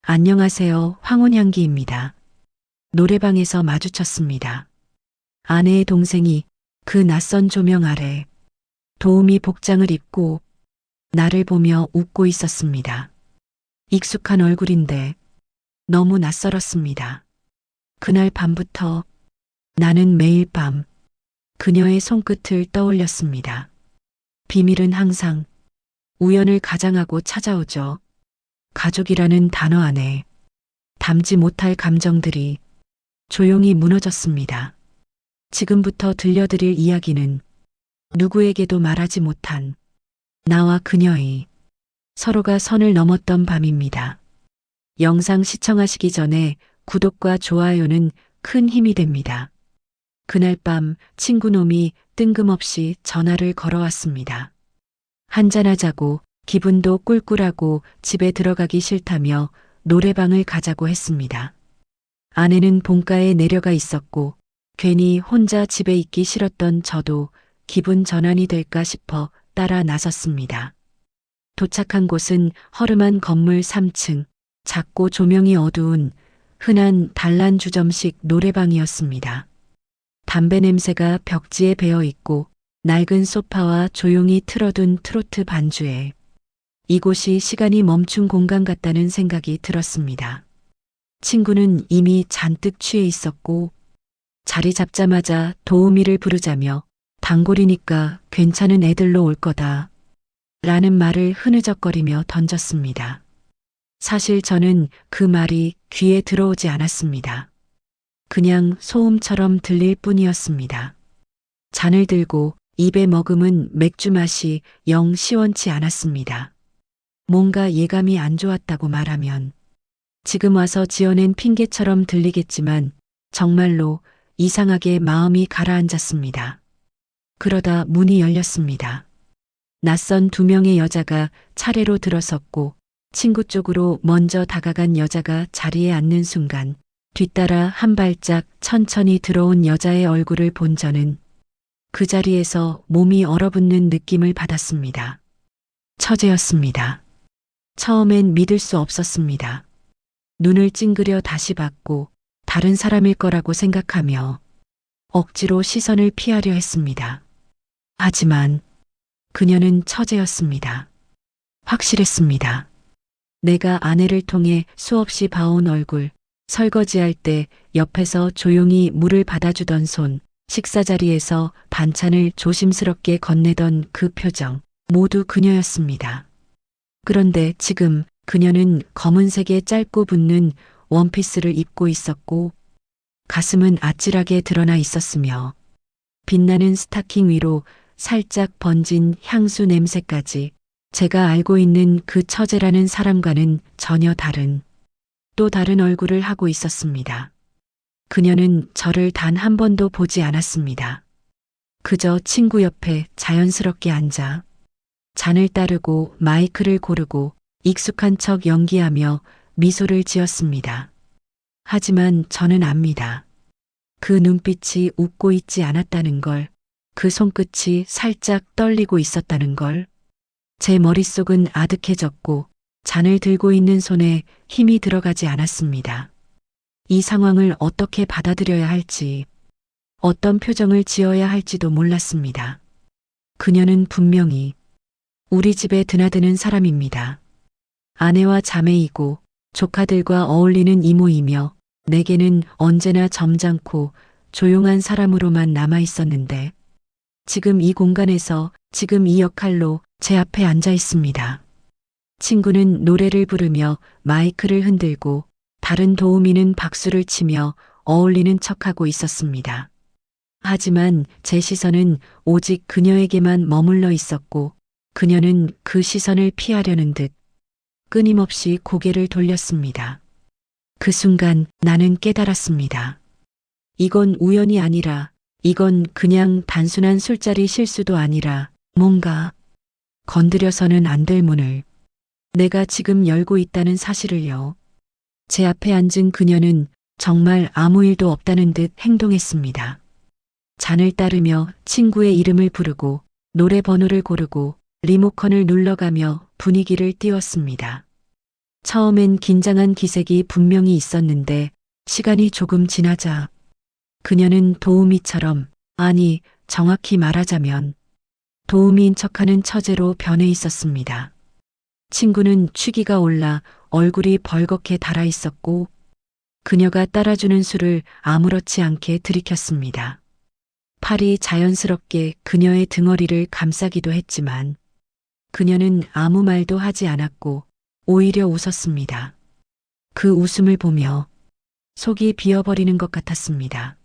안녕하세요. 황혼향기입니다. 노래방에서 마주쳤습니다. 아내의 동생이 그 낯선 조명 아래 도우미 복장을 입고 나를 보며 웃고 있었습니다. 익숙한 얼굴인데 너무 낯설었습니다. 그날 밤부터 나는 매일 밤 그녀의 손끝을 떠올렸습니다. 비밀은 항상 우연을 가장하고 찾아오죠. 가족이라는 단어 안에 담지 못할 감정들이 조용히 무너졌습니다. 지금부터 들려드릴 이야기는 누구에게도 말하지 못한 나와 그녀의 서로가 선을 넘었던 밤입니다. 영상 시청하시기 전에 구독과 좋아요는 큰 힘이 됩니다. 그날 밤 친구놈이 뜬금없이 전화를 걸어왔습니다. 한잔하자고, 기분도 꿀꿀하고 집에 들어가기 싫다며 노래방을 가자고 했습니다. 아내는 본가에 내려가 있었고 괜히 혼자 집에 있기 싫었던 저도 기분 전환이 될까 싶어 따라 나섰습니다. 도착한 곳은 허름한 건물 3층, 작고 조명이 어두운 흔한 단란주점식 노래방이었습니다. 담배 냄새가 벽지에 배어 있고 낡은 소파와 조용히 틀어둔 트로트 반주에 이곳이 시간이 멈춘 공간 같다는 생각이 들었습니다. 친구는 이미 잔뜩 취해 있었고 자리 잡자마자 도우미를 부르자며 단골이니까 괜찮은 애들로 올 거다 라는 말을 흐느적거리며 던졌습니다. 사실 저는 그 말이 귀에 들어오지 않았습니다. 그냥 소음처럼 들릴 뿐이었습니다. 잔을 들고 입에 머금은 맥주 맛이 영 시원치 않았습니다. 뭔가 예감이 안 좋았다고 말하면 지금 와서 지어낸 핑계처럼 들리겠지만 정말로 이상하게 마음이 가라앉았습니다. 그러다 문이 열렸습니다. 낯선 두 명의 여자가 차례로 들어섰고 친구 쪽으로 먼저 다가간 여자가 자리에 앉는 순간 뒤따라 한 발짝 천천히 들어온 여자의 얼굴을 본 저는 그 자리에서 몸이 얼어붙는 느낌을 받았습니다. 처제였습니다. 처음엔 믿을 수 없었습니다. 눈을 찡그려 다시 봤고 다른 사람일 거라고 생각하며 억지로 시선을 피하려 했습니다. 하지만 그녀는 처제였습니다. 확실했습니다. 내가 아내를 통해 수없이 봐온 얼굴, 설거지할 때 옆에서 조용히 물을 받아주던 손, 식사 자리에서 반찬을 조심스럽게 건네던 그 표정, 모두 그녀였습니다. 그런데 지금 그녀는 검은색의 짧고 붙는 원피스를 입고 있었고 가슴은 아찔하게 드러나 있었으며 빛나는 스타킹 위로 살짝 번진 향수 냄새까지 제가 알고 있는 그 처제라는 사람과는 전혀 다른 또 다른 얼굴을 하고 있었습니다. 그녀는 저를 단 한 번도 보지 않았습니다. 그저 친구 옆에 자연스럽게 앉아 잔을 따르고 마이크를 고르고 익숙한 척 연기하며 미소를 지었습니다. 하지만 저는 압니다. 그 눈빛이 웃고 있지 않았다는 걸, 그 손끝이 살짝 떨리고 있었다는 걸. 제 머릿속은 아득해졌고 잔을 들고 있는 손에 힘이 들어가지 않았습니다. 이 상황을 어떻게 받아들여야 할지, 어떤 표정을 지어야 할지도 몰랐습니다. 그녀는 분명히 우리 집에 드나드는 사람입니다. 아내와 자매이고 조카들과 어울리는 이모이며 내게는 언제나 점잖고 조용한 사람으로만 남아 있었는데 지금 이 공간에서 지금 이 역할로 제 앞에 앉아 있습니다. 친구는 노래를 부르며 마이크를 흔들고 다른 도우미는 박수를 치며 어울리는 척하고 있었습니다. 하지만 제 시선은 오직 그녀에게만 머물러 있었고 그녀는 그 시선을 피하려는 듯 끊임없이 고개를 돌렸습니다. 그 순간 나는 깨달았습니다. 이건 우연이 아니라 이건 그냥 단순한 술자리 실수도 아니라 뭔가 건드려서는 안 될 문을 내가 지금 열고 있다는 사실을요. 제 앞에 앉은 그녀는 정말 아무 일도 없다는 듯 행동했습니다. 잔을 따르며 친구의 이름을 부르고 노래 번호를 고르고 리모컨을 눌러가며 분위기를 띄웠습니다. 처음엔 긴장한 기색이 분명히 있었는데 시간이 조금 지나자 그녀는 도우미처럼, 아니, 정확히 말하자면 도우미인 척하는 처제로 변해 있었습니다. 친구는 취기가 올라 얼굴이 벌겋게 달아 있었고 그녀가 따라주는 술을 아무렇지 않게 들이켰습니다. 팔이 자연스럽게 그녀의 등허리를 감싸기도 했지만 그녀는 아무 말도 하지 않았고 오히려 웃었습니다. 그 웃음을 보며 속이 비어버리는 것 같았습니다.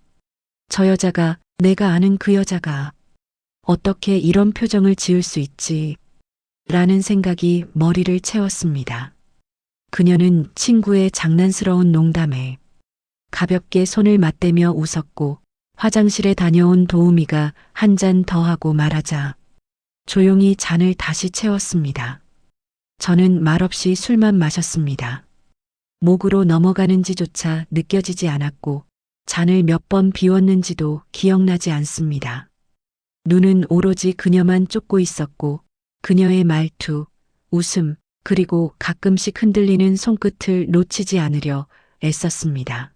저 여자가, 내가 아는 그 여자가 어떻게 이런 표정을 지을 수 있지? 라는 생각이 머리를 채웠습니다. 그녀는 친구의 장난스러운 농담에 가볍게 손을 맞대며 웃었고 화장실에 다녀온 도우미가 한 잔 더 하고 말하자 조용히 잔을 다시 채웠습니다. 저는 말없이 술만 마셨습니다. 목으로 넘어가는지조차 느껴지지 않았고 잔을 몇 번 비웠는지도 기억나지 않습니다. 눈은 오로지 그녀만 쫓고 있었고 그녀의 말투, 웃음, 그리고 가끔씩 흔들리는 손끝을 놓치지 않으려 애썼습니다.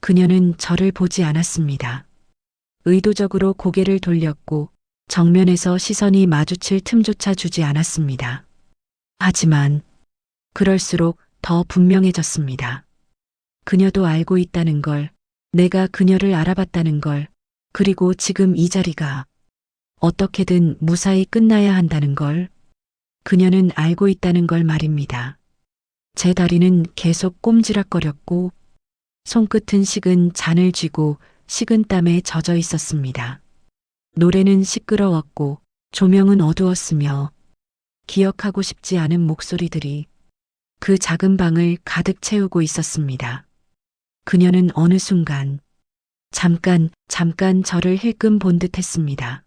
그녀는 저를 보지 않았습니다. 의도적으로 고개를 돌렸고 정면에서 시선이 마주칠 틈조차 주지 않았습니다. 하지만 그럴수록 더 분명해졌습니다. 그녀도 알고 있다는 걸, 내가 그녀를 알아봤다는 걸, 그리고 지금 이 자리가 어떻게든 무사히 끝나야 한다는 걸, 그녀는 알고 있다는 걸 말입니다. 제 다리는 계속 꼼지락거렸고 손끝은 식은 잔을 쥐고 식은 땀에 젖어 있었습니다. 노래는 시끄러웠고 조명은 어두웠으며 기억하고 싶지 않은 목소리들이 그 작은 방을 가득 채우고 있었습니다. 그녀는 어느 순간 잠깐 저를 힐끔 본 듯 했습니다.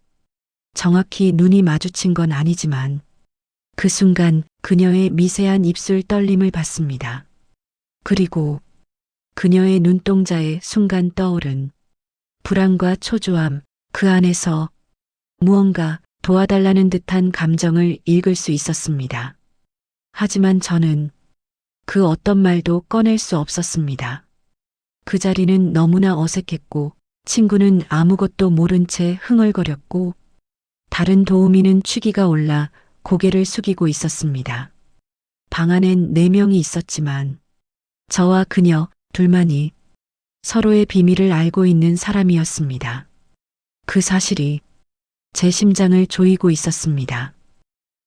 정확히 눈이 마주친 건 아니지만 그 순간 그녀의 미세한 입술 떨림을 봤습니다. 그리고 그녀의 눈동자에 순간 떠오른 불안과 초조함, 그 안에서 무언가 도와달라는 듯한 감정을 읽을 수 있었습니다. 하지만 저는 그 어떤 말도 꺼낼 수 없었습니다. 그 자리는 너무나 어색했고 친구는 아무것도 모른 채 흥얼거렸고 다른 도우미는 취기가 올라 고개를 숙이고 있었습니다. 방 안엔 4명이 있었지만 저와 그녀 둘만이 서로의 비밀을 알고 있는 사람이었습니다. 그 사실이 제 심장을 조이고 있었습니다.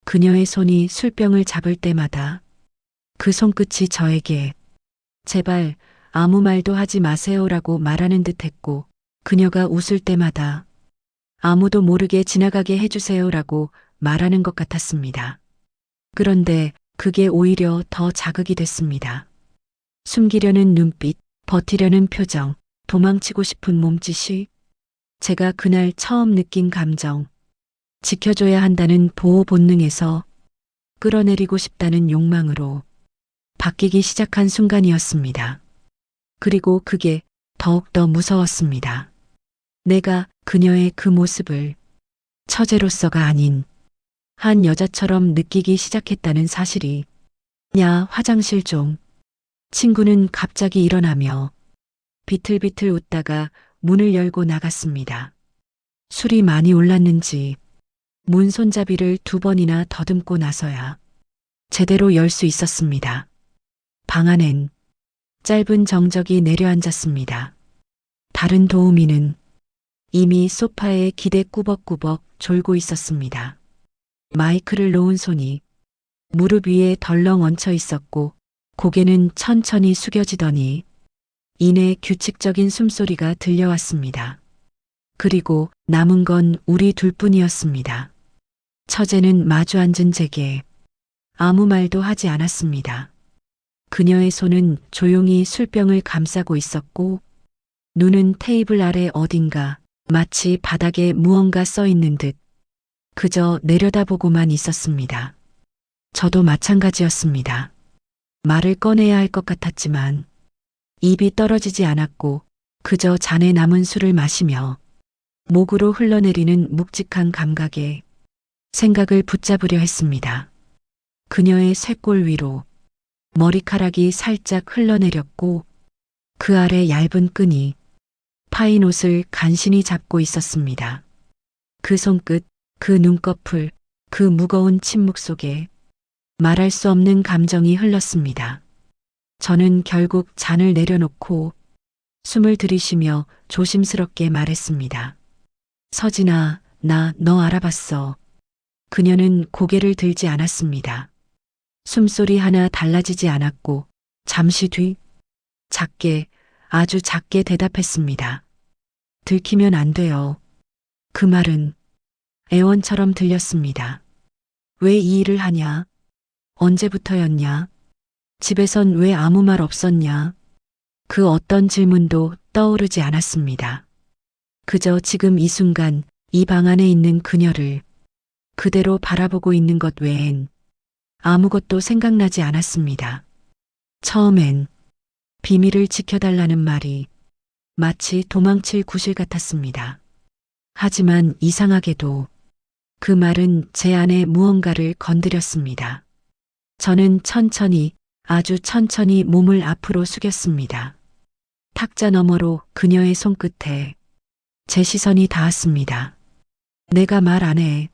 그녀의 손이 술병을 잡을 때마다 그 손끝이 저에게 제발 아무 말도 하지 마세요라고 말하는 듯 했고 그녀가 웃을 때마다 아무도 모르게 지나가게 해주세요라고 말하는 것 같았습니다. 그런데 그게 오히려 더 자극이 됐습니다. 숨기려는 눈빛, 버티려는 표정, 도망치고 싶은 몸짓이 제가 그날 처음 느낀 감정, 지켜줘야 한다는 보호 본능에서 끌어내리고 싶다는 욕망으로 바뀌기 시작한 순간이었습니다. 그리고 그게 더욱더 무서웠습니다. 내가 그녀의 그 모습을 처제로서가 아닌 한 여자처럼 느끼기 시작했다는 사실이 야, 화장실 좀. 친구는 갑자기 일어나며 비틀비틀 웃다가 문을 열고 나갔습니다. 술이 많이 올랐는지 문 손잡이를 2번이나 더듬고 나서야 제대로 열 수 있었습니다. 방 안엔 짧은 정적이 내려앉았습니다. 다른 도우미는 이미 소파에 기대 꾸벅꾸벅 졸고 있었습니다. 마이크를 놓은 손이 무릎 위에 덜렁 얹혀 있었고 고개는 천천히 숙여지더니 이내 규칙적인 숨소리가 들려왔습니다. 그리고 남은 건 우리 둘뿐이었습니다. 처제는 마주 앉은 제게 아무 말도 하지 않았습니다. 그녀의 손은 조용히 술병을 감싸고 있었고 눈은 테이블 아래 어딘가 마치 바닥에 무언가 써 있는 듯 그저 내려다보고만 있었습니다. 저도 마찬가지였습니다. 말을 꺼내야 할 것 같았지만 입이 떨어지지 않았고 그저 잔에 남은 술을 마시며 목으로 흘러내리는 묵직한 감각에 생각을 붙잡으려 했습니다. 그녀의 쇄골 위로 머리카락이 살짝 흘러내렸고 그 아래 얇은 끈이 파인 옷을 간신히 잡고 있었습니다. 그 손끝, 그 눈꺼풀, 그 무거운 침묵 속에 말할 수 없는 감정이 흘렀습니다. 저는 결국 잔을 내려놓고 숨을 들이쉬며 조심스럽게 말했습니다. 서진아, 나 너 알아봤어. 그녀는 고개를 들지 않았습니다. 숨소리 하나 달라지지 않았고 잠시 뒤 작게, 아주 작게 대답했습니다. 들키면 안 돼요. 그 말은 애원처럼 들렸습니다. 왜 이 일을 하냐? 언제부터였냐? 집에선 왜 아무 말 없었냐? 그 어떤 질문도 떠오르지 않았습니다. 그저 지금 이 순간 이 방 안에 있는 그녀를 그대로 바라보고 있는 것 외엔 아무것도 생각나지 않았습니다. 처음엔 비밀을 지켜달라는 말이 마치 도망칠 구실 같았습니다. 하지만 이상하게도 그 말은 제 안에 무언가를 건드렸습니다. 저는 천천히, 아주 천천히 몸을 앞으로 숙였습니다. 탁자 너머로 그녀의 손끝에 제 시선이 닿았습니다. 내가 말 안 해.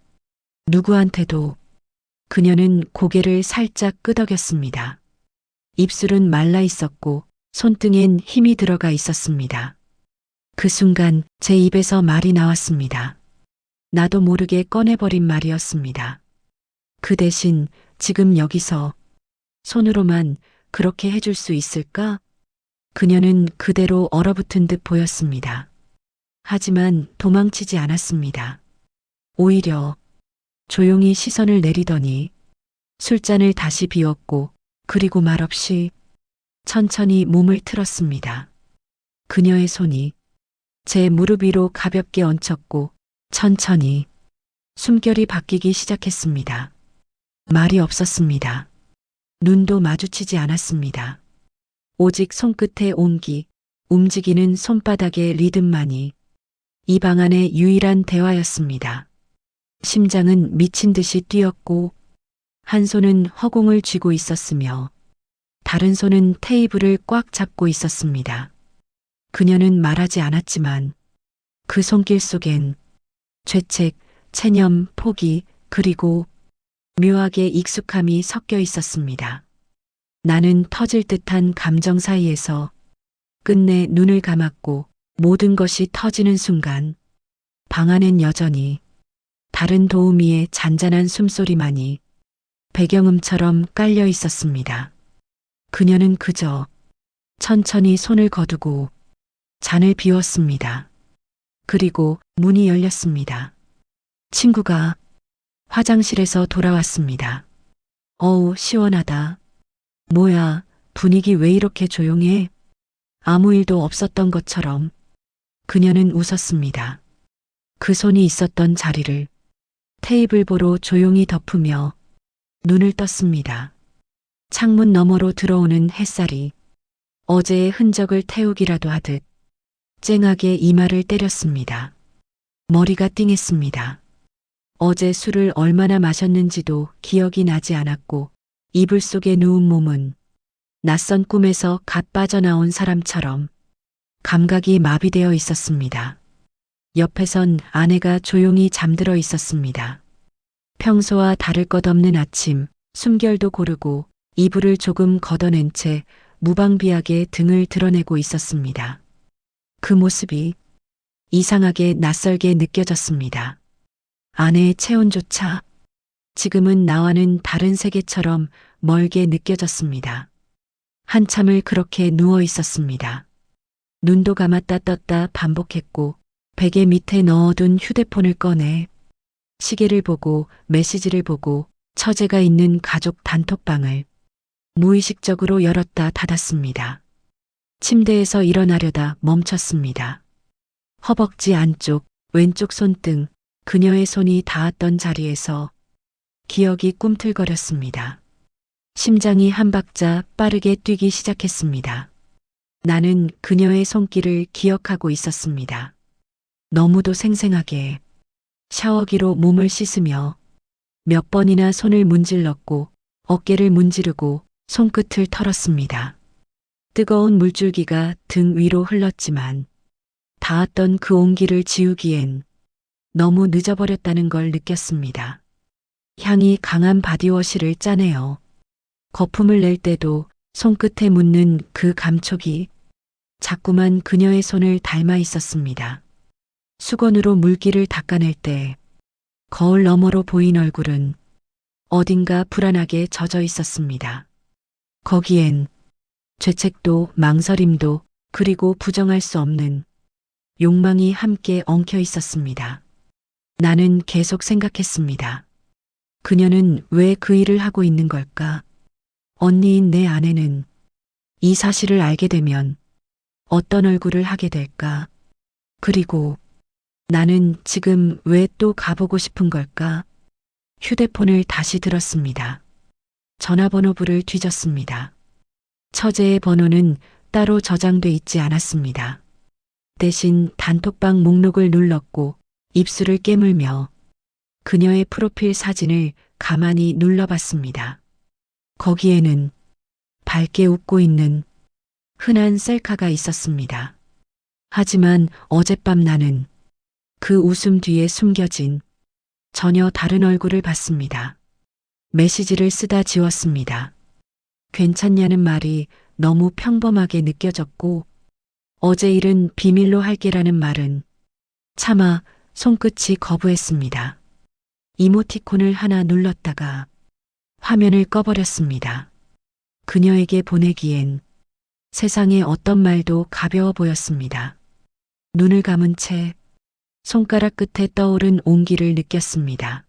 누구한테도. 그녀는 고개를 살짝 끄덕였습니다. 입술은 말라 있었고 손등엔 힘이 들어가 있었습니다. 그 순간 제 입에서 말이 나왔습니다. 나도 모르게 꺼내버린 말이었습니다. 그 대신 지금 여기서 손으로만 그렇게 해줄 수 있을까? 그녀는 그대로 얼어붙은 듯 보였습니다. 하지만 도망치지 않았습니다. 오히려 조용히 시선을 내리더니 술잔을 다시 비웠고 그리고 말없이 천천히 몸을 틀었습니다. 그녀의 손이 제 무릎 위로 가볍게 얹혔고 천천히 숨결이 바뀌기 시작했습니다. 말이 없었습니다. 눈도 마주치지 않았습니다. 오직 손끝의 온기, 움직이는 손바닥의 리듬만이 이 방 안의 유일한 대화였습니다. 심장은 미친 듯이 뛰었고 한 손은 허공을 쥐고 있었으며 다른 손은 테이블을 꽉 잡고 있었습니다. 그녀는 말하지 않았지만 그 손길 속엔 죄책, 체념, 포기, 그리고 묘하게 익숙함이 섞여 있었습니다. 나는 터질 듯한 감정 사이에서 끝내 눈을 감았고 모든 것이 터지는 순간 방 안엔 여전히 다른 도우미의 잔잔한 숨소리만이 배경음처럼 깔려 있었습니다. 그녀는 그저 천천히 손을 거두고 잔을 비웠습니다. 그리고 문이 열렸습니다. 친구가 화장실에서 돌아왔습니다. 어우, 시원하다. 뭐야, 분위기 왜 이렇게 조용해? 아무 일도 없었던 것처럼. 그녀는 웃었습니다. 그 손이 있었던 자리를 테이블보로 조용히 덮으며 눈을 떴습니다. 창문 너머로 들어오는 햇살이 어제의 흔적을 태우기라도 하듯 쨍하게 이마를 때렸습니다. 머리가 띵했습니다. 어제 술을 얼마나 마셨는지도 기억이 나지 않았고 이불 속에 누운 몸은 낯선 꿈에서 갓 빠져나온 사람처럼 감각이 마비되어 있었습니다. 옆에선 아내가 조용히 잠들어 있었습니다. 평소와 다를 것 없는 아침, 숨결도 고르고 이불을 조금 걷어낸 채 무방비하게 등을 드러내고 있었습니다. 그 모습이 이상하게 낯설게 느껴졌습니다. 아내의 체온조차 지금은 나와는 다른 세계처럼 멀게 느껴졌습니다. 한참을 그렇게 누워 있었습니다. 눈도 감았다 떴다 반복했고 베개 밑에 넣어둔 휴대폰을 꺼내 시계를 보고 메시지를 보고 처제가 있는 가족 단톡방을 무의식적으로 열었다 닫았습니다. 침대에서 일어나려다 멈췄습니다. 허벅지 안쪽, 왼쪽 손등, 그녀의 손이 닿았던 자리에서 기억이 꿈틀거렸습니다. 심장이 한 박자 빠르게 뛰기 시작했습니다. 나는 그녀의 손길을 기억하고 있었습니다. 너무도 생생하게 샤워기로 몸을 씻으며 몇 번이나 손을 문질렀고 어깨를 문지르고 손끝을 털었습니다. 뜨거운 물줄기가 등 위로 흘렀지만 닿았던 그 온기를 지우기엔 너무 늦어버렸다는 걸 느꼈습니다. 향이 강한 바디워시를 짜내어 거품을 낼 때도 손끝에 묻는 그 감촉이 자꾸만 그녀의 손을 닮아 있었습니다. 수건으로 물기를 닦아낼 때 거울 너머로 보인 얼굴은 어딘가 불안하게 젖어 있었습니다. 거기엔 죄책도 망설임도 그리고 부정할 수 없는 욕망이 함께 엉켜 있었습니다. 나는 계속 생각했습니다. 그녀는 왜 그 일을 하고 있는 걸까? 언니인 내 아내는 이 사실을 알게 되면 어떤 얼굴을 하게 될까? 그리고 나는 지금 왜 또 가보고 싶은 걸까? 휴대폰을 다시 들었습니다. 전화번호부를 뒤졌습니다. 처제의 번호는 따로 저장돼 있지 않았습니다. 대신 단톡방 목록을 눌렀고 입술을 깨물며 그녀의 프로필 사진을 가만히 눌러봤습니다. 거기에는 밝게 웃고 있는 흔한 셀카가 있었습니다. 하지만 어젯밤 나는 그 웃음 뒤에 숨겨진 전혀 다른 얼굴을 봤습니다. 메시지를 쓰다 지웠습니다. 괜찮냐는 말이 너무 평범하게 느껴졌고 어제 일은 비밀로 할게라는 말은 차마 손끝이 거부했습니다. 이모티콘을 하나 눌렀다가 화면을 꺼버렸습니다. 그녀에게 보내기엔 세상에 어떤 말도 가벼워 보였습니다. 눈을 감은 채 손가락 끝에 떠오른 온기를 느꼈습니다.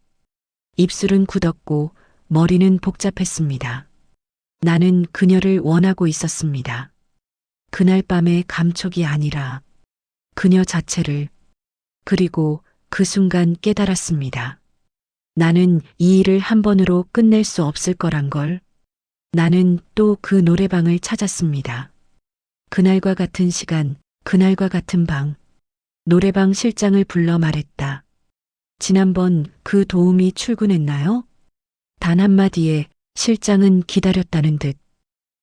입술은 굳었고 머리는 복잡했습니다. 나는 그녀를 원하고 있었습니다. 그날 밤의 감촉이 아니라 그녀 자체를. 그리고 그 순간 깨달았습니다. 나는 이 일을 한 번으로 끝낼 수 없을 거란 걸. 나는 또 그 노래방을 찾았습니다. 그날과 같은 시간, 그날과 같은 방. 노래방 실장을 불러 말했다. 지난번 그 도우미 출근했나요? 단 한마디에 실장은 기다렸다는 듯.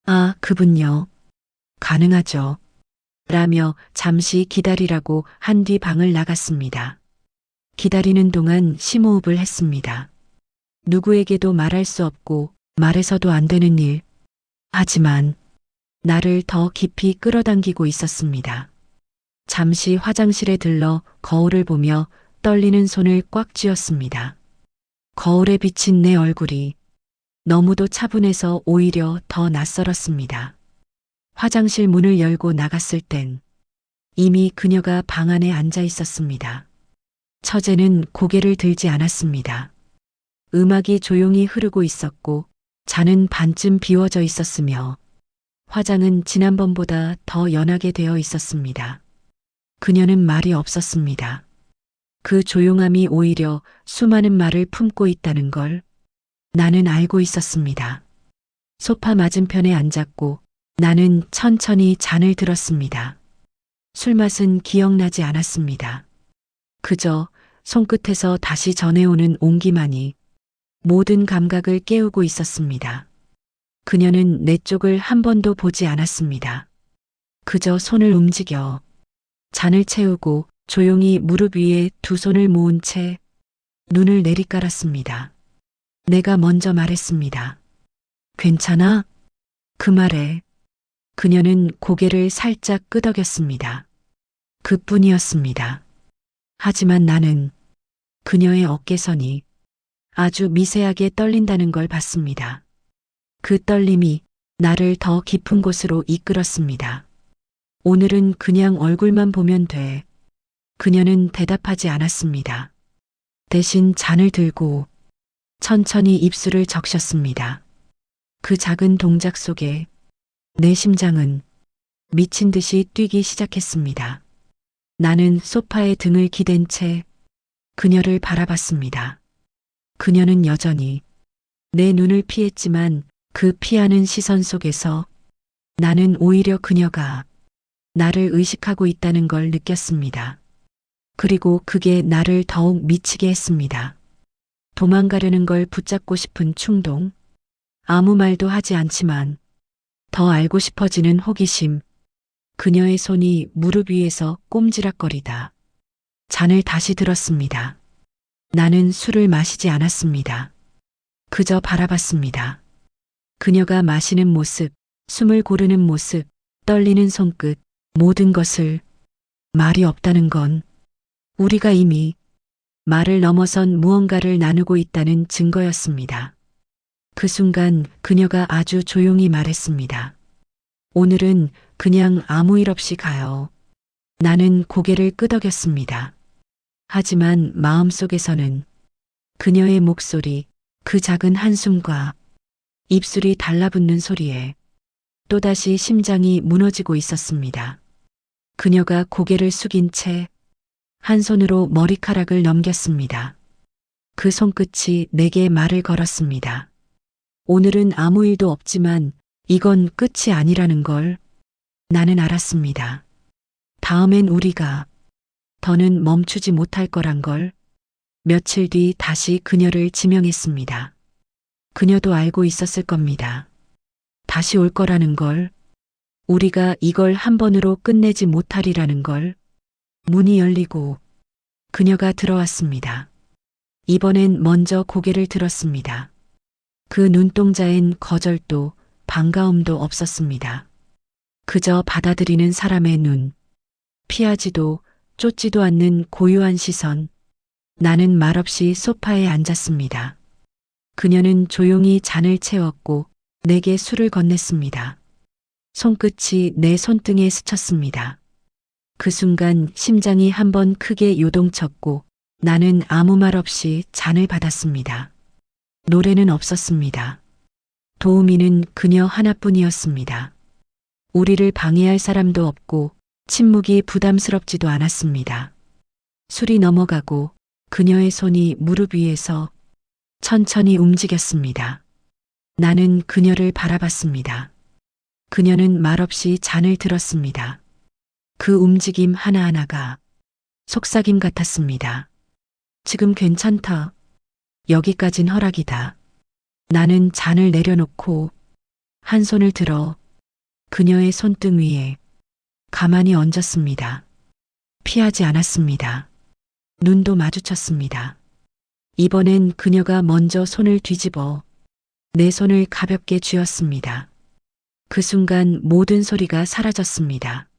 아, 그분요. 가능하죠. 라며 잠시 기다리라고 한 뒤 방을 나갔습니다. 기다리는 동안 심호흡을 했습니다. 누구에게도 말할 수 없고 말해서도 안 되는 일. 하지만 나를 더 깊이 끌어당기고 있었습니다. 잠시 화장실에 들러 거울을 보며 떨리는 손을 꽉 쥐었습니다. 거울에 비친 내 얼굴이 너무도 차분해서 오히려 더 낯설었습니다. 화장실 문을 열고 나갔을 땐 이미 그녀가 방 안에 앉아 있었습니다. 처제는 고개를 들지 않았습니다. 음악이 조용히 흐르고 있었고 잔은 반쯤 비워져 있었으며 화장은 지난번보다 더 연하게 되어 있었습니다. 그녀는 말이 없었습니다. 그 조용함이 오히려 수많은 말을 품고 있다는 걸 나는 알고 있었습니다. 소파 맞은편에 앉았고 나는 천천히 잔을 들었습니다. 술맛은 기억나지 않았습니다. 그저 손끝에서 다시 전해오는 온기만이 모든 감각을 깨우고 있었습니다. 그녀는 내 쪽을 한 번도 보지 않았습니다. 그저 손을 움직여 잔을 채우고 조용히 무릎 위에 두 손을 모은 채 눈을 내리깔았습니다. 내가 먼저 말했습니다. 괜찮아? 그 말에 그녀는 고개를 살짝 끄덕였습니다. 그뿐이었습니다. 하지만 나는 그녀의 어깨선이 아주 미세하게 떨린다는 걸 봤습니다. 그 떨림이 나를 더 깊은 곳으로 이끌었습니다. 오늘은 그냥 얼굴만 보면 돼. 그녀는 대답하지 않았습니다. 대신 잔을 들고 천천히 입술을 적셨습니다. 그 작은 동작 속에 내 심장은 미친 듯이 뛰기 시작했습니다. 나는 소파에 등을 기댄 채 그녀를 바라봤습니다. 그녀는 여전히 내 눈을 피했지만 그 피하는 시선 속에서 나는 오히려 그녀가 나를 의식하고 있다는 걸 느꼈습니다. 그리고 그게 나를 더욱 미치게 했습니다. 도망가려는 걸 붙잡고 싶은 충동. 아무 말도 하지 않지만 더 알고 싶어지는 호기심. 그녀의 손이 무릎 위에서 꼼지락거리다 잔을 다시 들었습니다. 나는 술을 마시지 않았습니다. 그저 바라봤습니다. 그녀가 마시는 모습, 숨을 고르는 모습, 떨리는 손끝, 모든 것을. 말이 없다는 건 우리가 이미 말을 넘어선 무언가를 나누고 있다는 증거였습니다. 그 순간 그녀가 아주 조용히 말했습니다. 오늘은 그냥 아무 일 없이 가요. 나는 고개를 끄덕였습니다. 하지만 마음속에서는 그녀의 목소리, 그 작은 한숨과 입술이 달라붙는 소리에 또다시 심장이 무너지고 있었습니다. 그녀가 고개를 숙인 채 한 손으로 머리카락을 넘겼습니다. 그 손끝이 내게 말을 걸었습니다. 오늘은 아무 일도 없지만 이건 끝이 아니라는 걸 나는 알았습니다. 다음엔 우리가 더는 멈추지 못할 거란 걸. 며칠 뒤 다시 그녀를 지명했습니다. 그녀도 알고 있었을 겁니다. 다시 올 거라는 걸. 우리가 이걸 한 번으로 끝내지 못하리라는 걸. 문이 열리고 그녀가 들어왔습니다. 이번엔 먼저 고개를 들었습니다. 그 눈동자엔 거절도 반가움도 없었습니다. 그저 받아들이는 사람의 눈. 피하지도 쫓지도 않는 고요한 시선. 나는 말없이 소파에 앉았습니다. 그녀는 조용히 잔을 채웠고 내게 술을 건넸습니다. 손끝이 내 손등에 스쳤습니다. 그 순간 심장이 한번 크게 요동쳤고 나는 아무 말 없이 잔을 받았습니다. 노래는 없었습니다. 도우미는 그녀 하나뿐이었습니다. 우리를 방해할 사람도 없고 침묵이 부담스럽지도 않았습니다. 술이 넘어가고 그녀의 손이 무릎 위에서 천천히 움직였습니다. 나는 그녀를 바라봤습니다. 그녀는 말없이 잔을 들었습니다. 그 움직임 하나하나가 속삭임 같았습니다. 지금 괜찮다. 여기까진 허락이다. 나는 잔을 내려놓고 한 손을 들어 그녀의 손등 위에 가만히 얹었습니다. 피하지 않았습니다. 눈도 마주쳤습니다. 이번엔 그녀가 먼저 손을 뒤집어 내 손을 가볍게 쥐었습니다. 그 순간 모든 소리가 사라졌습니다.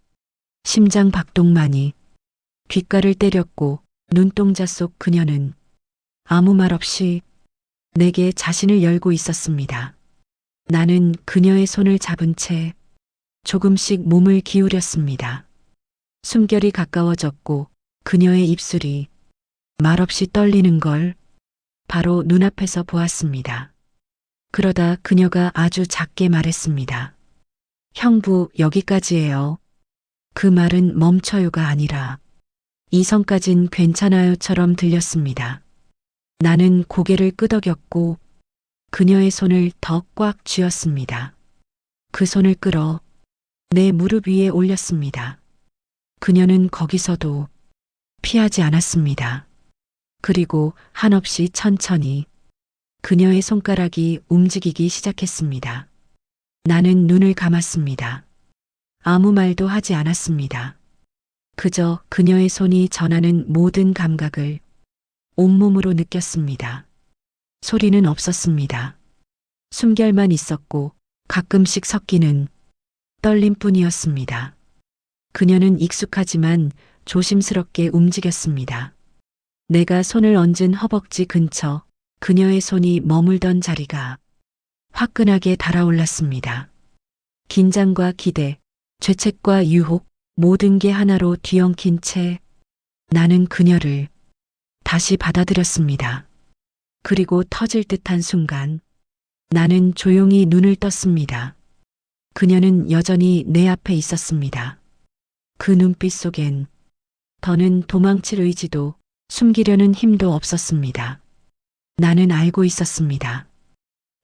심장 박동만이 귓가를 때렸고 눈동자 속 그녀는 아무 말 없이 내게 자신을 열고 있었습니다. 나는 그녀의 손을 잡은 채 조금씩 몸을 기울였습니다. 숨결이 가까워졌고 그녀의 입술이 말없이 떨리는 걸 바로 눈앞에서 보았습니다. 그러다 그녀가 아주 작게 말했습니다. 형부, 여기까지예요. 그 말은 멈춰요가 아니라 이성까진 괜찮아요처럼 들렸습니다. 나는 고개를 끄덕였고 그녀의 손을 더 꽉 쥐었습니다. 그 손을 끌어 내 무릎 위에 올렸습니다. 그녀는 거기서도 피하지 않았습니다. 그리고 한없이 천천히 그녀의 손가락이 움직이기 시작했습니다. 나는 눈을 감았습니다. 아무 말도 하지 않았습니다. 그저 그녀의 손이 전하는 모든 감각을 온몸으로 느꼈습니다. 소리는 없었습니다. 숨결만 있었고 가끔씩 섞이는 떨림뿐이었습니다. 그녀는 익숙하지만 조심스럽게 움직였습니다. 내가 손을 얹은 허벅지 근처 그녀의 손이 머물던 자리가 화끈하게 달아올랐습니다. 긴장과 기대, 죄책과 유혹, 모든 게 하나로 뒤엉킨 채 나는 그녀를 다시 받아들였습니다. 그리고 터질 듯한 순간 나는 조용히 눈을 떴습니다. 그녀는 여전히 내 앞에 있었습니다. 그 눈빛 속엔 더는 도망칠 의지도 숨기려는 힘도 없었습니다. 나는 알고 있었습니다.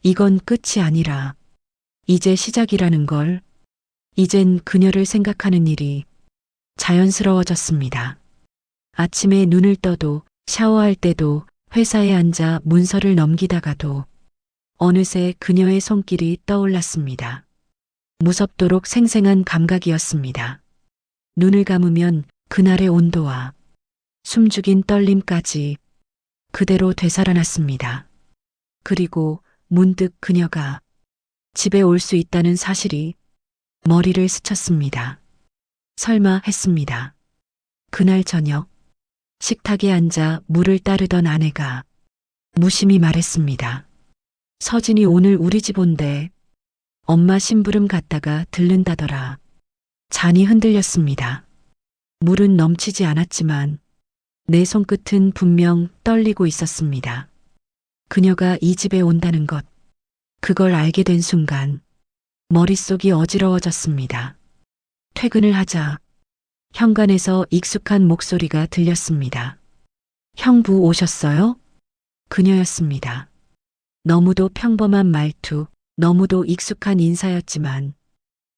이건 끝이 아니라 이제 시작이라는 걸. 이젠 그녀를 생각하는 일이 자연스러워졌습니다. 아침에 눈을 떠도 샤워할 때도 회사에 앉아 문서를 넘기다가도 어느새 그녀의 손길이 떠올랐습니다. 무섭도록 생생한 감각이었습니다. 눈을 감으면 그날의 온도와 숨죽인 떨림까지 그대로 되살아났습니다. 그리고 문득 그녀가 집에 올 수 있다는 사실이 머리를 스쳤습니다. 설마 했습니다. 그날 저녁 식탁에 앉아 물을 따르던 아내가 무심히 말했습니다. 서진이 오늘 우리 집 온대. 엄마 심부름 갔다가 들른다더라. 잔이 흔들렸습니다. 물은 넘치지 않았지만 내 손끝은 분명 떨리고 있었습니다. 그녀가 이 집에 온다는 것, 그걸 알게 된 순간 머릿속이 어지러워졌습니다. 퇴근을 하자 현관에서 익숙한 목소리가 들렸습니다. 형부 오셨어요? 그녀였습니다. 너무도 평범한 말투, 너무도 익숙한 인사였지만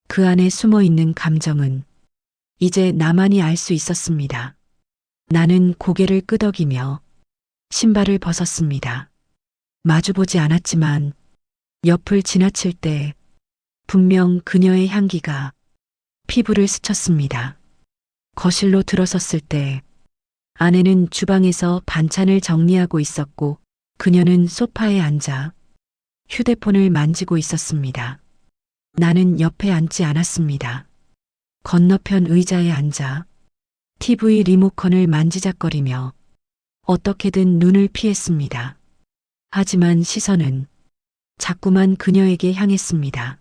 그 안에 숨어 있는 감정은 이제 나만이 알 수 있었습니다. 나는 고개를 끄덕이며 신발을 벗었습니다. 마주보지 않았지만 옆을 지나칠 때 분명 그녀의 향기가 피부를 스쳤습니다. 거실로 들어섰을 때 아내는 주방에서 반찬을 정리하고 있었고 그녀는 소파에 앉아 휴대폰을 만지고 있었습니다. 나는 옆에 앉지 않았습니다. 건너편 의자에 앉아 TV 리모컨을 만지작거리며 어떻게든 눈을 피했습니다. 하지만 시선은 자꾸만 그녀에게 향했습니다.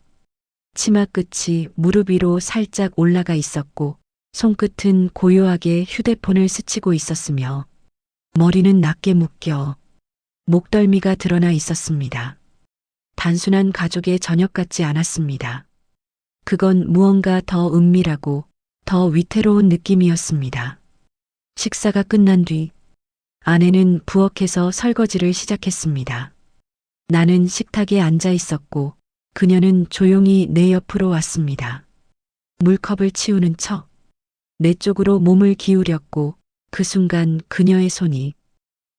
치마 끝이 무릎 위로 살짝 올라가 있었고 손끝은 고요하게 휴대폰을 스치고 있었으며 머리는 낮게 묶여 목덜미가 드러나 있었습니다. 단순한 가족의 저녁 같지 않았습니다. 그건 무언가 더 은밀하고 더 위태로운 느낌이었습니다. 식사가 끝난 뒤 아내는 부엌에서 설거지를 시작했습니다. 나는 식탁에 앉아 있었고 그녀는 조용히 내 옆으로 왔습니다. 물컵을 치우는 척 내 쪽으로 몸을 기울였고 그 순간 그녀의 손이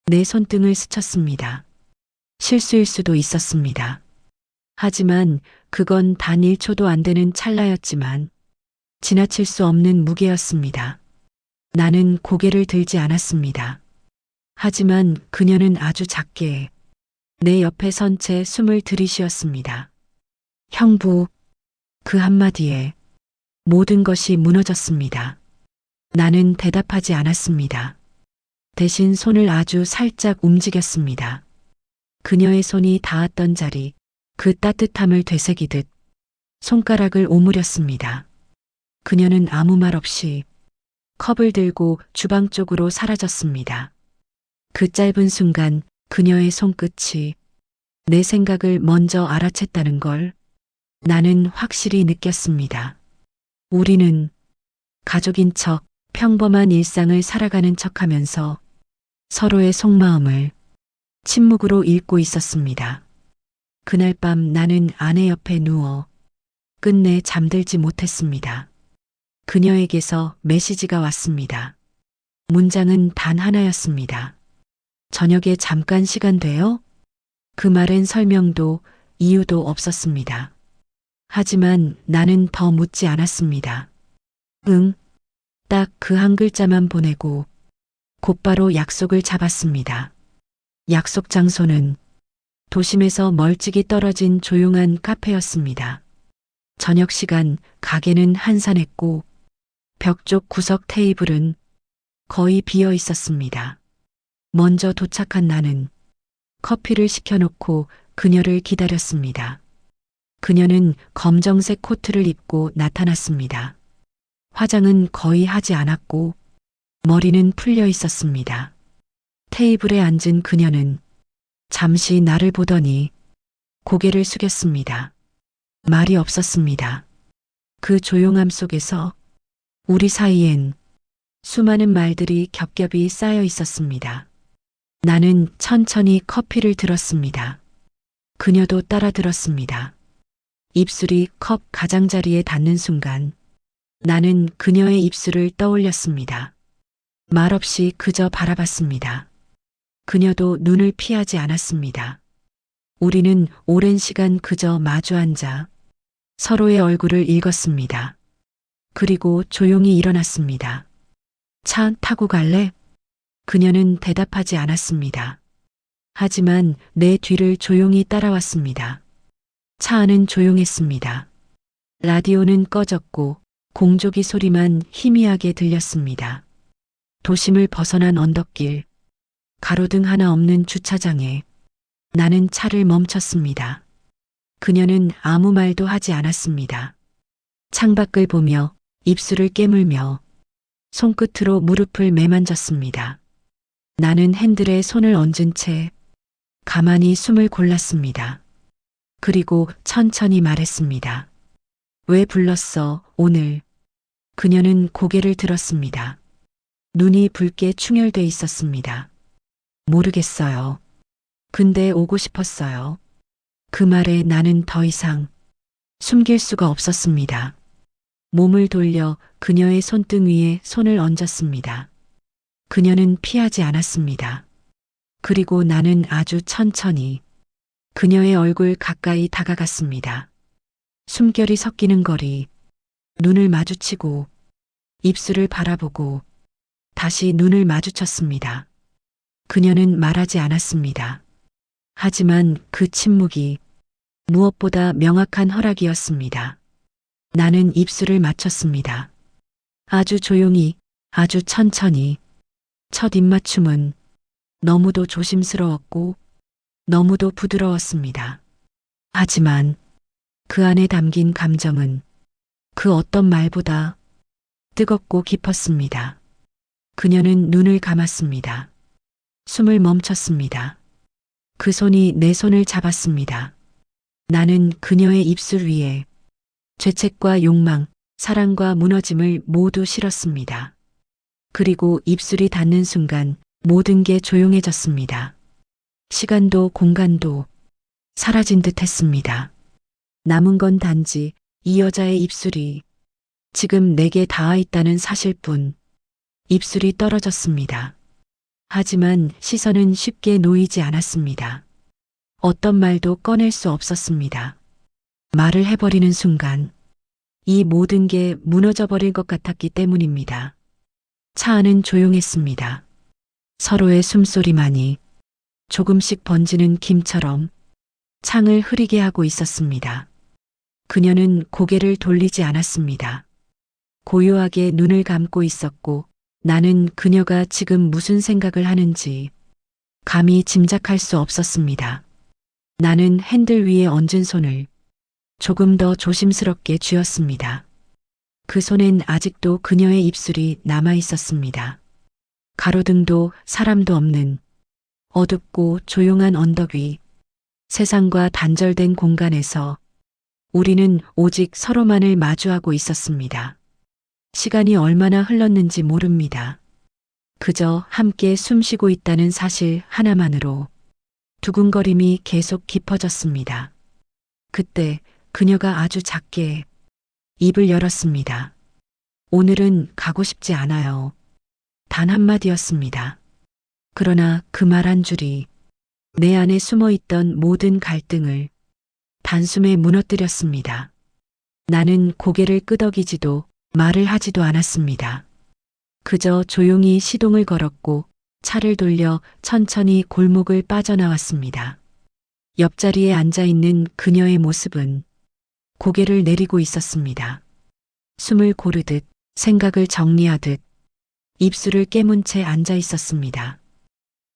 내 손등을 스쳤습니다. 실수일 수도 있었습니다. 하지만 그건 단 1초도 안 되는 찰나였지만 지나칠 수 없는 무게였습니다. 나는 고개를 들지 않았습니다. 하지만 그녀는 아주 작게 내 옆에 선 채 숨을 들이쉬었습니다. 형부, 그 한마디에 모든 것이 무너졌습니다. 나는 대답하지 않았습니다. 대신 손을 아주 살짝 움직였습니다. 그녀의 손이 닿았던 자리, 그 따뜻함을 되새기듯 손가락을 오므렸습니다. 그녀는 아무 말 없이 컵을 들고 주방 쪽으로 사라졌습니다. 그 짧은 순간 그녀의 손끝이 내 생각을 먼저 알아챘다는 걸 나는 확실히 느꼈습니다. 우리는 가족인 척 평범한 일상을 살아가는 척하면서 서로의 속마음을 침묵으로 읽고 있었습니다. 그날 밤 나는 아내 옆에 누워 끝내 잠들지 못했습니다. 그녀에게서 메시지가 왔습니다. 문장은 단 하나였습니다. 저녁에 잠깐 시간 돼요? 그 말엔 설명도 이유도 없었습니다. 하지만 나는 더 묻지 않았습니다. 응, 딱 그 한 글자만 보내고 곧바로 약속을 잡았습니다. 약속 장소는 도심에서 멀찍이 떨어진 조용한 카페였습니다. 저녁 시간 가게는 한산했고 벽 쪽 구석 테이블은 거의 비어 있었습니다. 먼저 도착한 나는 커피를 시켜놓고 그녀를 기다렸습니다. 그녀는 검정색 코트를 입고 나타났습니다. 화장은 거의 하지 않았고 머리는 풀려 있었습니다. 테이블에 앉은 그녀는 잠시 나를 보더니 고개를 숙였습니다. 말이 없었습니다. 그 조용함 속에서 우리 사이엔 수많은 말들이 겹겹이 쌓여 있었습니다. 나는 천천히 커피를 들었습니다. 그녀도 따라 들었습니다. 입술이 컵 가장자리에 닿는 순간 나는 그녀의 입술을 떠올렸습니다. 말없이 그저 바라봤습니다. 그녀도 눈을 피하지 않았습니다. 우리는 오랜 시간 그저 마주 앉아 서로의 얼굴을 읽었습니다. 그리고 조용히 일어났습니다. 차 타고 갈래? 그녀는 대답하지 않았습니다. 하지만 내 뒤를 조용히 따라왔습니다. 차 안은 조용했습니다. 라디오는 꺼졌고 공조기 소리만 희미하게 들렸습니다. 도심을 벗어난 언덕길, 가로등 하나 없는 주차장에 나는 차를 멈췄습니다. 그녀는 아무 말도 하지 않았습니다. 창밖을 보며 입술을 깨물며 손끝으로 무릎을 매만졌습니다. 나는 핸들에 손을 얹은 채 가만히 숨을 골랐습니다. 그리고 천천히 말했습니다. 왜 불렀어, 오늘? 그녀는 고개를 들었습니다. 눈이 붉게 충혈돼 있었습니다. 모르겠어요. 근데 오고 싶었어요. 그 말에 나는 더 이상 숨길 수가 없었습니다. 몸을 돌려 그녀의 손등 위에 손을 얹었습니다. 그녀는 피하지 않았습니다. 그리고 나는 아주 천천히 그녀의 얼굴 가까이 다가갔습니다. 숨결이 섞이는 거리, 눈을 마주치고 입술을 바라보고 다시 눈을 마주쳤습니다. 그녀는 말하지 않았습니다. 하지만 그 침묵이 무엇보다 명확한 허락이었습니다. 나는 입술을 맞췄습니다. 아주 조용히, 아주 천천히. 첫 입맞춤은 너무도 조심스러웠고 너무도 부드러웠습니다. 하지만 그 안에 담긴 감정은 그 어떤 말보다 뜨겁고 깊었습니다. 그녀는 눈을 감았습니다. 숨을 멈췄습니다. 그 손이 내 손을 잡았습니다. 나는 그녀의 입술 위에 죄책과 욕망, 사랑과 무너짐을 모두 실었습니다. 그리고 입술이 닿는 순간 모든 게 조용해졌습니다. 시간도 공간도 사라진 듯 했습니다. 남은 건 단지 이 여자의 입술이 지금 내게 닿아 있다는 사실뿐. 입술이 떨어졌습니다. 하지만 시선은 쉽게 놓이지 않았습니다. 어떤 말도 꺼낼 수 없었습니다. 말을 해버리는 순간 이 모든 게 무너져 버릴 것 같았기 때문입니다. 차 안은 조용했습니다. 서로의 숨소리만이 조금씩 번지는 김처럼 창을 흐리게 하고 있었습니다. 그녀는 고개를 돌리지 않았습니다. 고요하게 눈을 감고 있었고 나는 그녀가 지금 무슨 생각을 하는지 감히 짐작할 수 없었습니다. 나는 핸들 위에 얹은 손을 조금 더 조심스럽게 쥐었습니다. 그 손엔 아직도 그녀의 입술이 남아 있었습니다. 가로등도 사람도 없는 어둡고 조용한 언덕 위, 세상과 단절된 공간에서 우리는 오직 서로만을 마주하고 있었습니다. 시간이 얼마나 흘렀는지 모릅니다. 그저 함께 숨쉬고 있다는 사실 하나만으로 두근거림이 계속 깊어졌습니다. 그때 그녀가 아주 작게 입을 열었습니다. 오늘은 가고 싶지 않아요. 단 한마디였습니다. 그러나 그 말 한 줄이 내 안에 숨어 있던 모든 갈등을 단숨에 무너뜨렸습니다. 나는 고개를 끄덕이지도 말을 하지도 않았습니다. 그저 조용히 시동을 걸었고 차를 돌려 천천히 골목을 빠져나왔습니다. 옆자리에 앉아 있는 그녀의 모습은 고개를 내리고 있었습니다. 숨을 고르듯 생각을 정리하듯 입술을 깨문 채 앉아 있었습니다.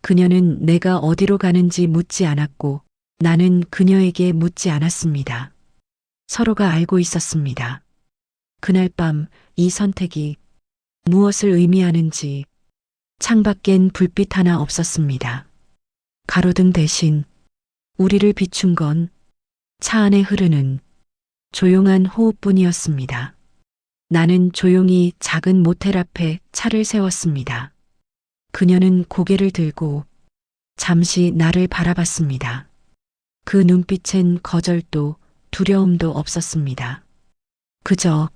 그녀는 내가 어디로 가는지 묻지 않았고 나는 그녀에게 묻지 않았습니다. 서로가 알고 있었습니다. 그날 밤 이 선택이 무엇을 의미하는지 창밖엔 불빛 하나 없었습니다. 가로등 대신 우리를 비춘 건 차 안에 흐르는 조용한 호흡뿐이었습니다. 나는 조용히 작은 모텔 앞에 차를 세웠습니다. 그녀는 고개를 들고 잠시 나를 바라봤습니다. 그 눈빛엔 거절도 두려움도 없었습니다. 그저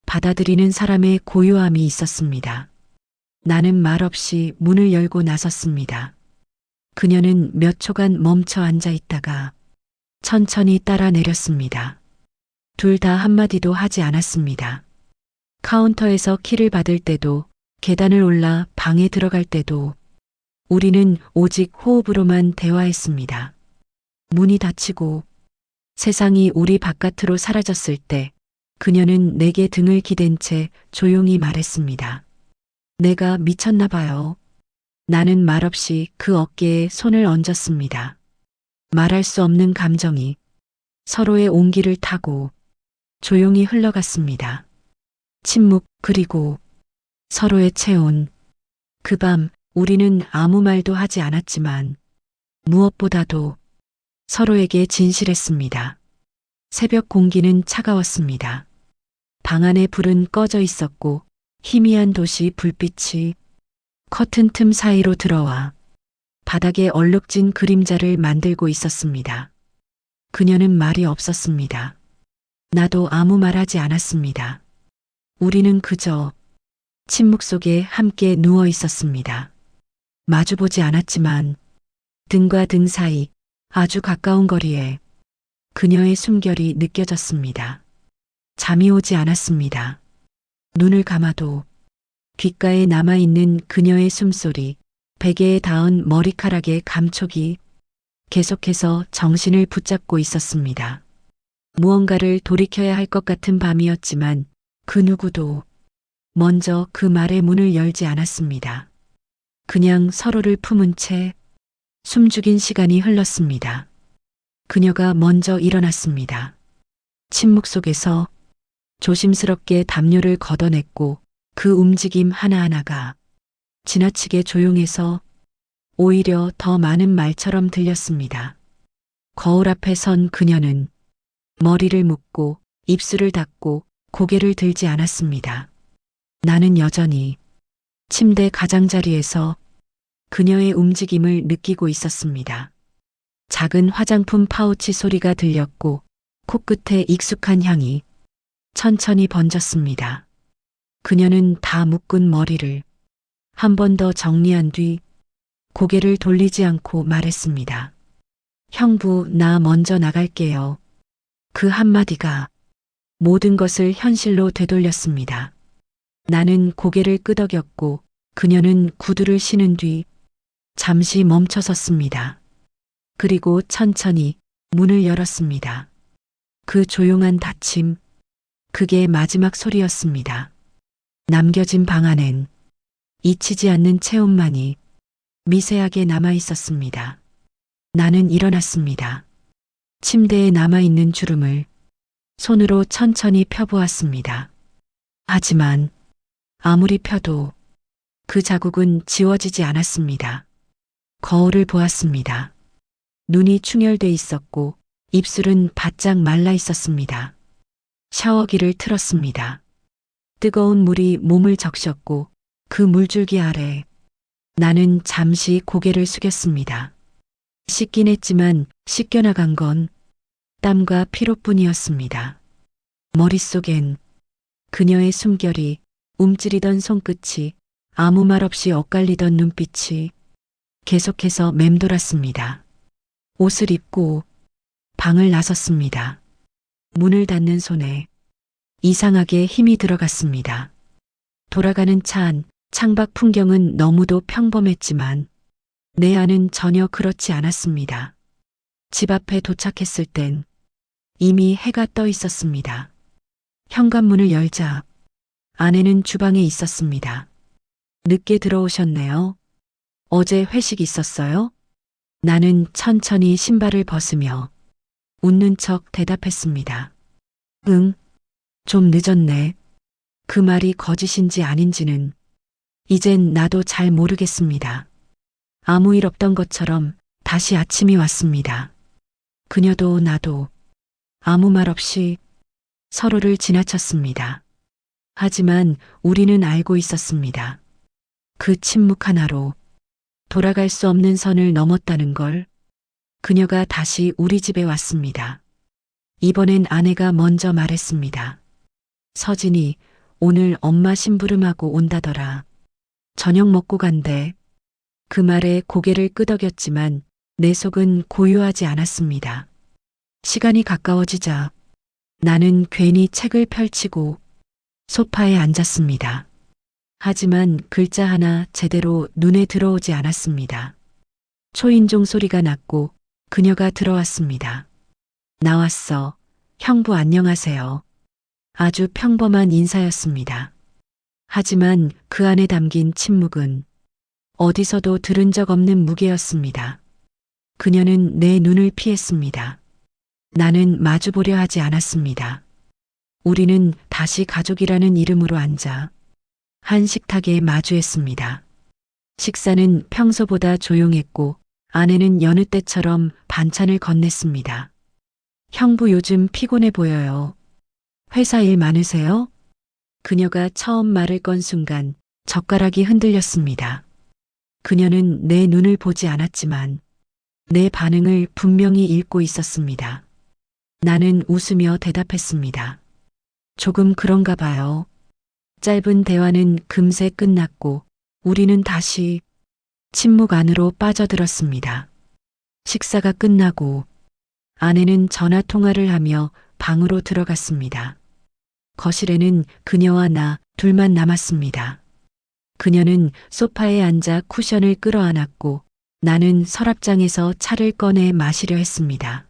받아들이는 사람의 고요함이 있었습니다. 나는 말없이 문을 열고 나섰습니다. 그녀는 몇 초간 멈춰 앉아 있다가 천천히 따라 내렸습니다. 둘 다 한마디도 하지 않았습니다. 카운터에서 키를 받을 때도, 계단을 올라 방에 들어갈 때도 우리는 오직 호흡으로만 대화했습니다. 문이 닫히고 세상이 우리 바깥으로 사라졌을 때 그녀는 내게 등을 기댄 채 조용히 말했습니다. 내가 미쳤나 봐요. 나는 말없이 그 어깨에 손을 얹었습니다. 말할 수 없는 감정이 서로의 온기를 타고 조용히 흘러갔습니다. 침묵 그리고 서로의 체온. 그 밤 우리는 아무 말도 하지 않았지만 무엇보다도 서로에게 진실했습니다. 새벽 공기는 차가웠습니다. 방 안에 불은 꺼져 있었고 희미한 도시 불빛이 커튼 틈 사이로 들어와 바닥에 얼룩진 그림자를 만들고 있었습니다. 그녀는 말이 없었습니다. 나도 아무 말 하지 않았습니다. 우리는 그저 침묵 속에 함께 누워 있었습니다. 마주보지 않았지만 등과 등 사이 아주 가까운 거리에 그녀의 숨결이 느껴졌습니다. 잠이 오지 않았습니다. 눈을 감아도 귓가에 남아있는 그녀의 숨소리, 베개에 닿은 머리카락의 감촉이 계속해서 정신을 붙잡고 있었습니다. 무언가를 돌이켜야 할 것 같은 밤이었지만 그 누구도 먼저 그 말의 문을 열지 않았습니다. 그냥 서로를 품은 채 숨죽인 시간이 흘렀습니다. 그녀가 먼저 일어났습니다. 침묵 속에서 조심스럽게 담요를 걷어냈고 그 움직임 하나하나가 지나치게 조용해서 오히려 더 많은 말처럼 들렸습니다. 거울 앞에 선 그녀는 머리를 묶고 입술을 닫고 고개를 들지 않았습니다. 나는 여전히 침대 가장자리에서 그녀의 움직임을 느끼고 있었습니다. 작은 화장품 파우치 소리가 들렸고 코끝에 익숙한 향이 천천히 번졌습니다. 그녀는 다 묶은 머리를 한 번 더 정리한 뒤 고개를 돌리지 않고 말했습니다. 형부, 나 먼저 나갈게요. 그 한마디가 모든 것을 현실로 되돌렸습니다. 나는 고개를 끄덕였고 그녀는 구두를 신은 뒤 잠시 멈춰 섰습니다. 그리고 천천히 문을 열었습니다. 그 조용한 닫힘, 그게 마지막 소리였습니다. 남겨진 방 안엔 잊히지 않는 체온만이 미세하게 남아 있었습니다. 나는 일어났습니다. 침대에 남아있는 주름을 손으로 천천히 펴보았습니다. 하지만 아무리 펴도 그 자국은 지워지지 않았습니다. 거울을 보았습니다. 눈이 충혈돼 있었고 입술은 바짝 말라 있었습니다. 샤워기를 틀었습니다. 뜨거운 물이 몸을 적셨고 그 물줄기 아래 나는 잠시 고개를 숙였습니다. 씻긴 했지만 씻겨나간 건 땀과 피로뿐이었습니다. 머릿속엔 그녀의 숨결이, 움츠리던 손끝이, 아무 말 없이 엇갈리던 눈빛이 계속해서 맴돌았습니다. 옷을 입고 방을 나섰습니다. 문을 닫는 손에 이상하게 힘이 들어갔습니다. 돌아가는 차 안, 창밖 풍경은 너무도 평범했지만 내 안은 전혀 그렇지 않았습니다. 집 앞에 도착했을 땐 이미 해가 떠 있었습니다. 현관문을 열자 아내는 주방에 있었습니다. 늦게 들어오셨네요. 어제 회식 있었어요? 나는 천천히 신발을 벗으며 웃는 척 대답했습니다. 응, 좀 늦었네. 그 말이 거짓인지 아닌지는 이젠 나도 잘 모르겠습니다. 아무 일 없던 것처럼 다시 아침이 왔습니다. 그녀도 나도 아무 말 없이 서로를 지나쳤습니다. 하지만 우리는 알고 있었습니다. 그 침묵 하나로 돌아갈 수 없는 선을 넘었다는 걸. 그녀가 다시 우리 집에 왔습니다. 이번엔 아내가 먼저 말했습니다. 서진이 오늘 엄마 심부름하고 온다더라. 저녁 먹고 간대. 그 말에 고개를 끄덕였지만 내 속은 고요하지 않았습니다. 시간이 가까워지자 나는 괜히 책을 펼치고 소파에 앉았습니다. 하지만 글자 하나 제대로 눈에 들어오지 않았습니다. 초인종 소리가 났고 그녀가 들어왔습니다. 나왔어. 형부 안녕하세요. 아주 평범한 인사였습니다. 하지만 그 안에 담긴 침묵은 어디서도 들은 적 없는 무게였습니다. 그녀는 내 눈을 피했습니다. 나는 마주보려 하지 않았습니다. 우리는 다시 가족이라는 이름으로 앉아 한 식탁에 마주했습니다. 식사는 평소보다 조용했고 아내는 여느 때처럼 반찬을 건넸습니다. 형부 요즘 피곤해 보여요. 회사 일 많으세요? 그녀가 처음 말을 건 순간 젓가락이 흔들렸습니다. 그녀는 내 눈을 보지 않았지만 내 반응을 분명히 읽고 있었습니다. 나는 웃으며 대답했습니다. 조금 그런가 봐요. 짧은 대화는 금세 끝났고 우리는 다시 침묵 안으로 빠져들었습니다. 식사가 끝나고 아내는 전화 통화를 하며 방으로 들어갔습니다. 거실에는 그녀와 나 둘만 남았습니다. 그녀는 소파에 앉아 쿠션을 끌어안았고 나는 서랍장에서 차를 꺼내 마시려 했습니다.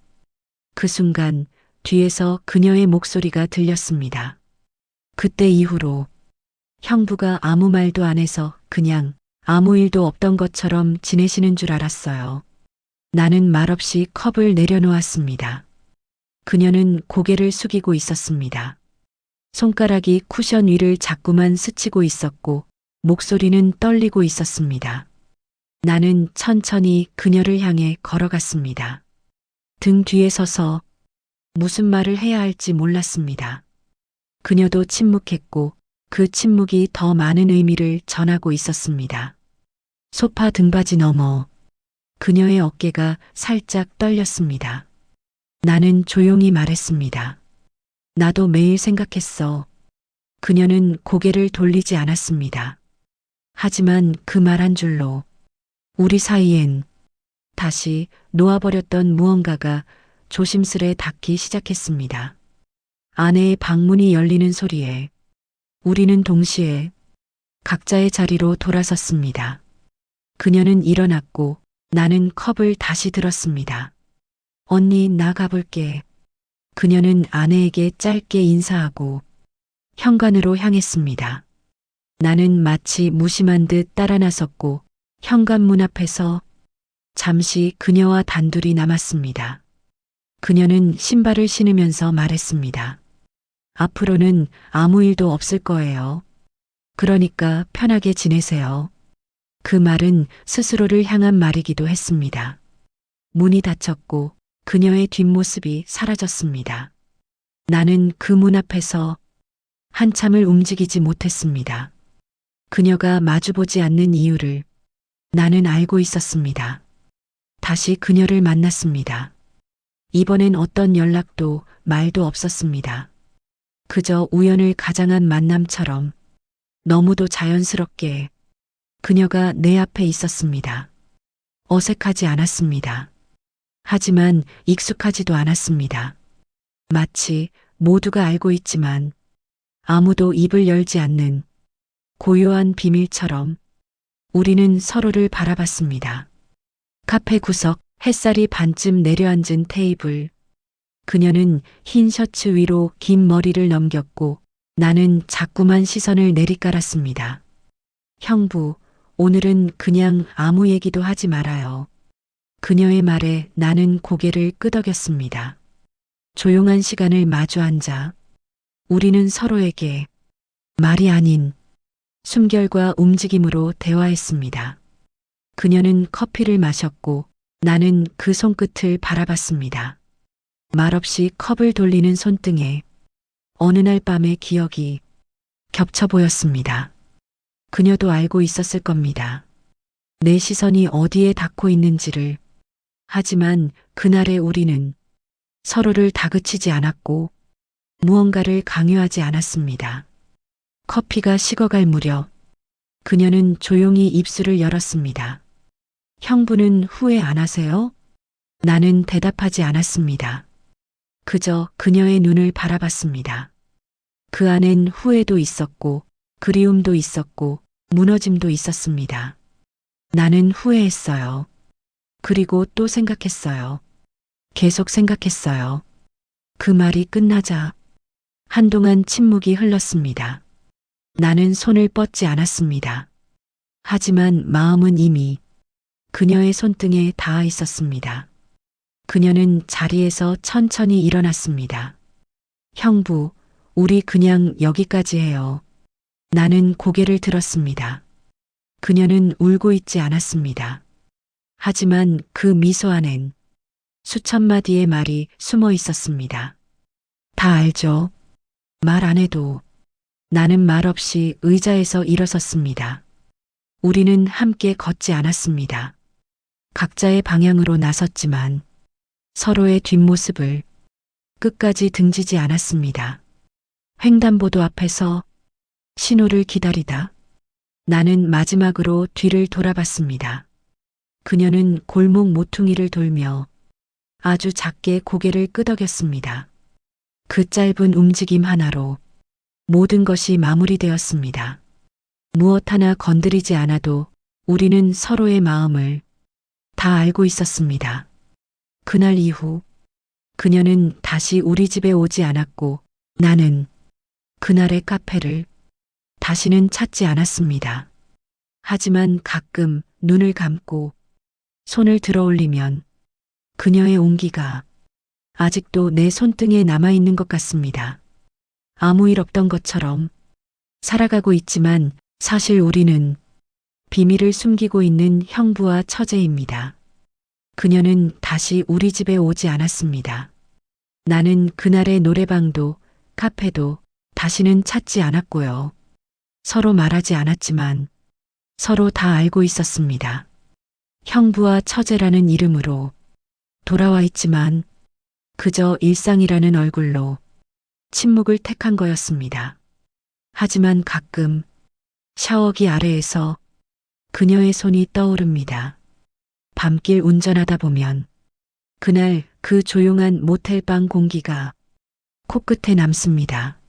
그 순간 뒤에서 그녀의 목소리가 들렸습니다. 그때 이후로 형부가 아무 말도 안 해서 그냥 아무 일도 없던 것처럼 지내시는 줄 알았어요. 나는 말없이 컵을 내려놓았습니다. 그녀는 고개를 숙이고 있었습니다. 손가락이 쿠션 위를 자꾸만 스치고 있었고 목소리는 떨리고 있었습니다. 나는 천천히 그녀를 향해 걸어갔습니다. 등 뒤에 서서 무슨 말을 해야 할지 몰랐습니다. 그녀도 침묵했고 그 침묵이 더 많은 의미를 전하고 있었습니다. 소파 등받이 너머 그녀의 어깨가 살짝 떨렸습니다. 나는 조용히 말했습니다. 나도 매일 생각했어. 그녀는 고개를 돌리지 않았습니다. 하지만 그 말 한 줄로 우리 사이엔 다시 놓아버렸던 무언가가 조심스레 닿기 시작했습니다. 아내의 방문이 열리는 소리에 우리는 동시에 각자의 자리로 돌아섰습니다. 그녀는 일어났고 나는 컵을 다시 들었습니다. 언니, 나 가볼게. 그녀는 아내에게 짧게 인사하고 현관으로 향했습니다. 나는 마치 무심한 듯 따라 나섰고 현관문 앞에서 잠시 그녀와 단둘이 남았습니다. 그녀는 신발을 신으면서 말했습니다. 앞으로는 아무 일도 없을 거예요. 그러니까 편하게 지내세요. 그 말은 스스로를 향한 말이기도 했습니다. 문이 닫혔고 그녀의 뒷모습이 사라졌습니다. 나는 그 문 앞에서 한참을 움직이지 못했습니다. 그녀가 마주보지 않는 이유를 나는 알고 있었습니다. 다시 그녀를 만났습니다. 이번엔 어떤 연락도 말도 없었습니다. 그저 우연을 가장한 만남처럼 너무도 자연스럽게 그녀가 내 앞에 있었습니다. 어색하지 않았습니다. 하지만 익숙하지도 않았습니다. 마치 모두가 알고 있지만 아무도 입을 열지 않는 고요한 비밀처럼 우리는 서로를 바라봤습니다. 카페 구석, 햇살이 반쯤 내려앉은 테이블. 그녀는 흰 셔츠 위로 긴 머리를 넘겼고 나는 자꾸만 시선을 내리깔았습니다. 형부, 오늘은 그냥 아무 얘기도 하지 말아요. 그녀의 말에 나는 고개를 끄덕였습니다. 조용한 시간을 마주 앉아 우리는 서로에게 말이 아닌 숨결과 움직임으로 대화했습니다. 그녀는 커피를 마셨고 나는 그 손끝을 바라봤습니다. 말없이 컵을 돌리는 손등에 어느 날 밤의 기억이 겹쳐 보였습니다. 그녀도 알고 있었을 겁니다. 내 시선이 어디에 닿고 있는지를. 하지만 그날의 우리는 서로를 다그치지 않았고 무언가를 강요하지 않았습니다. 커피가 식어갈 무렵 그녀는 조용히 입술을 열었습니다. 형부는 후회 안 하세요? 나는 대답하지 않았습니다. 그저 그녀의 눈을 바라봤습니다. 그 안엔 후회도 있었고, 그리움도 있었고, 무너짐도 있었습니다. 나는 후회했어요. 그리고 또 생각했어요. 계속 생각했어요. 그 말이 끝나자 한동안 침묵이 흘렀습니다. 나는 손을 뻗지 않았습니다. 하지만 마음은 이미 그녀의 손등에 닿아 있었습니다. 그녀는 자리에서 천천히 일어났습니다. 형부, 우리 그냥 여기까지 해요. 나는 고개를 들었습니다. 그녀는 울고 있지 않았습니다. 하지만 그 미소 안엔 수천 마디의 말이 숨어 있었습니다. 다 알죠? 말 안 해도. 나는 말없이 의자에서 일어섰습니다. 우리는 함께 걷지 않았습니다. 각자의 방향으로 나섰지만 서로의 뒷모습을 끝까지 등지지 않았습니다. 횡단보도 앞에서 신호를 기다리다 나는 마지막으로 뒤를 돌아봤습니다. 그녀는 골목 모퉁이를 돌며 아주 작게 고개를 끄덕였습니다. 그 짧은 움직임 하나로 모든 것이 마무리되었습니다. 무엇 하나 건드리지 않아도 우리는 서로의 마음을 다 알고 있었습니다. 그날 이후 그녀는 다시 우리 집에 오지 않았고 나는 그날의 카페를 다시는 찾지 않았습니다. 하지만 가끔 눈을 감고 손을 들어 올리면 그녀의 온기가 아직도 내 손등에 남아있는 것 같습니다. 아무 일 없던 것처럼 살아가고 있지만 사실 우리는 비밀을 숨기고 있는 형부와 처제입니다. 그녀는 다시 우리 집에 오지 않았습니다. 나는 그날의 노래방도 카페도 다시는 찾지 않았고요. 서로 말하지 않았지만 서로 다 알고 있었습니다. 형부와 처제라는 이름으로 돌아와 있지만 그저 일상이라는 얼굴로 침묵을 택한 거였습니다. 하지만 가끔 샤워기 아래에서 그녀의 손이 떠오릅니다. 밤길 운전하다 보면 그날 그 조용한 모텔방 공기가 코끝에 남습니다.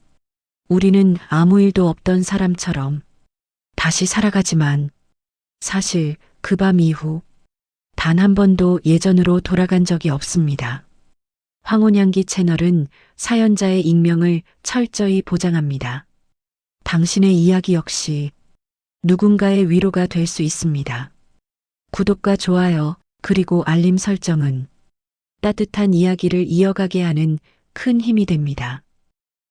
우리는 아무 일도 없던 사람처럼 다시 살아가지만 사실 그 밤 이후 단 한 번도 예전으로 돌아간 적이 없습니다. 황혼향기 채널은 사연자의 익명을 철저히 보장합니다. 당신의 이야기 역시 누군가의 위로가 될 수 있습니다. 구독과 좋아요, 그리고 알림 설정은 따뜻한 이야기를 이어가게 하는 큰 힘이 됩니다.